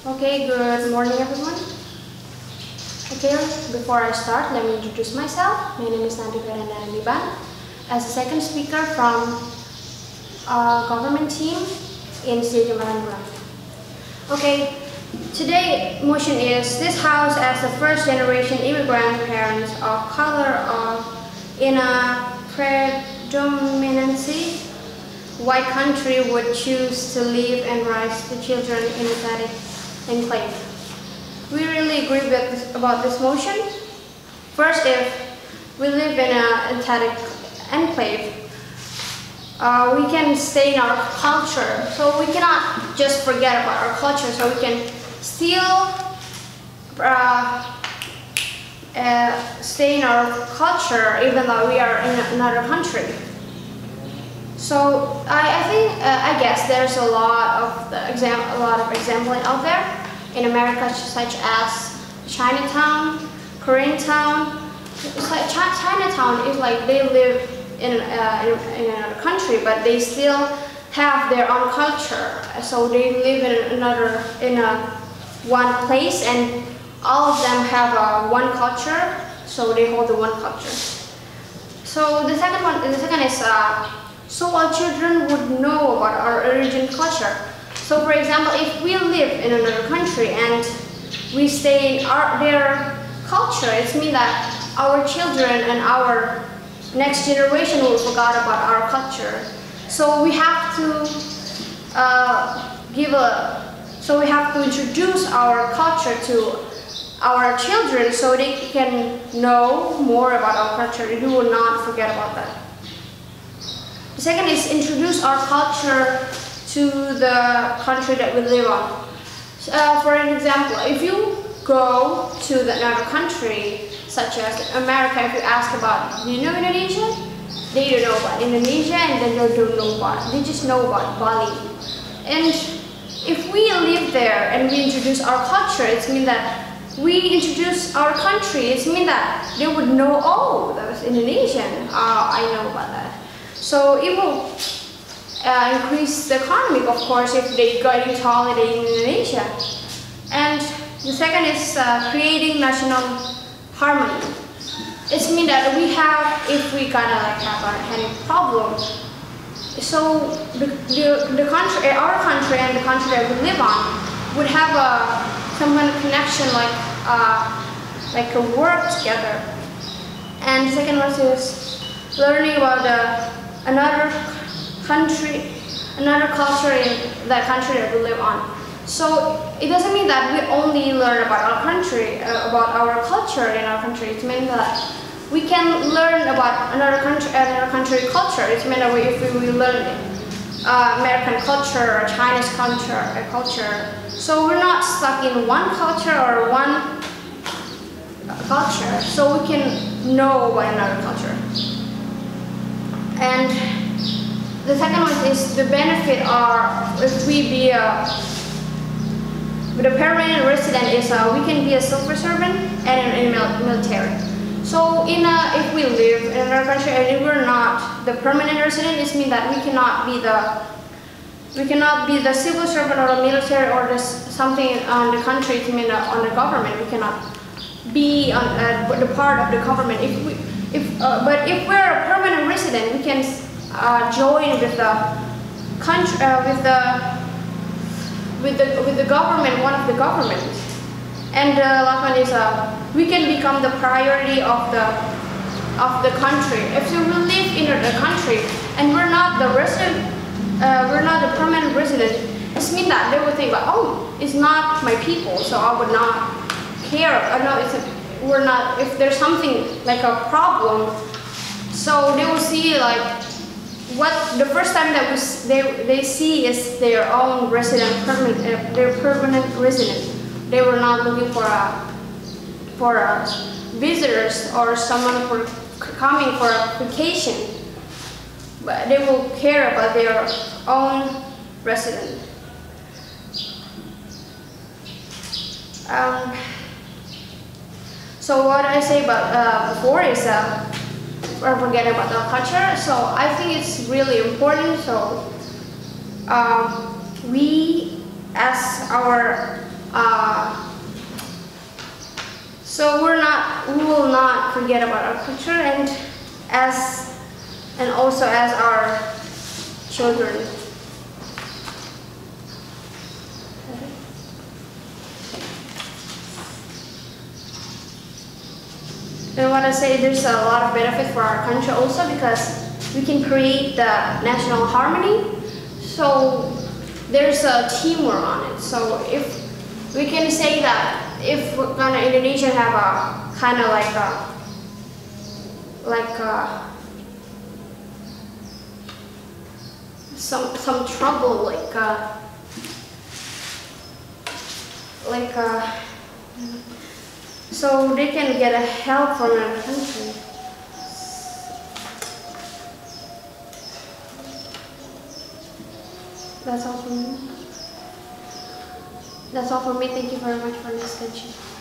Okay, good morning everyone. Okay, before I start, let me introduce myself. My name is Nadri and Reniban. As a second speaker from government team in STIE Jambatan Bulan. Okay, today motion is this house as the first generation immigrant parents of color in a predominantly white country would choose to live and raise the children in ethnic enclave. We really agree about this motion. First, if we live in an ethnic enclave, we can stay in our culture. So we cannot just forget about our culture. So we can still stay in our culture even though we are in another country. So I guess there's a lot of examples out there in America, such as Chinatown, Koreatown. Chinatown is like they live in another country, but they still have their own culture. So they live in one place, and all of them have one culture. So they hold the one culture. So the second is so our children would know about our origin culture. So for example, if we live in another country and we stay in their culture, it means that our children and our next generation will forget about our culture. So we have to introduce our culture to our children so they can know more about our culture. We will not forget about that. The second is introduce our culture to the country that we live on. For an example, if you go to another country, such as America, if you ask about, do you know Indonesia? They don't know about Indonesia, and then they just know about Bali. And if we live there and we introduce our culture, it means that we introduce our country. It means that they would know, oh, that was Indonesian. I know about that. So it will increase the economy, of course, if they go into holiday in Indonesia. And the second is creating national harmony. It means that if we have any problem, so our country and the country that we live on would have some kind of connection, like a work together. And the second one is learning about another culture in that country that we live on. So it doesn't mean that we only learn about our country, about our culture in our country. It means that we can learn about another country culture. It means that if we learn American culture or Chinese culture, so we're not stuck in one culture or one culture. So we can know about another culture. And the second one is the benefit if we be the permanent resident is we can be a civil servant and in military. So if we live in another country and we're not the permanent resident, it means that we cannot be the civil servant or the military or something on the country. It means on the government. We cannot be on the part of the government. But if we're a permanent resident, we can join with the country with the government, one of the governments. And the last one is we can become the priority of the country. If we live in a country and we're not the resident, we're not the permanent resident, it means that they will think about, oh, it's not my people, so I would not care. We're not. If there's something like a problem, so they will see like what the first time that they see is their own resident, their permanent resident. They were not looking for visitors or someone coming for a vacation, but they will care about their own resident. So what I say about before is forgetting about our culture. So I think it's really important. So we, as our So we will not forget about our culture, and also as our children. And what I say, there's a lot of benefit for our country also, because we can create the national harmony. So there's a teamwork on it. So if we can say that if Indonesia have a kind of some trouble, so they can get a help from another country. That's all for me. Thank you very much for listening.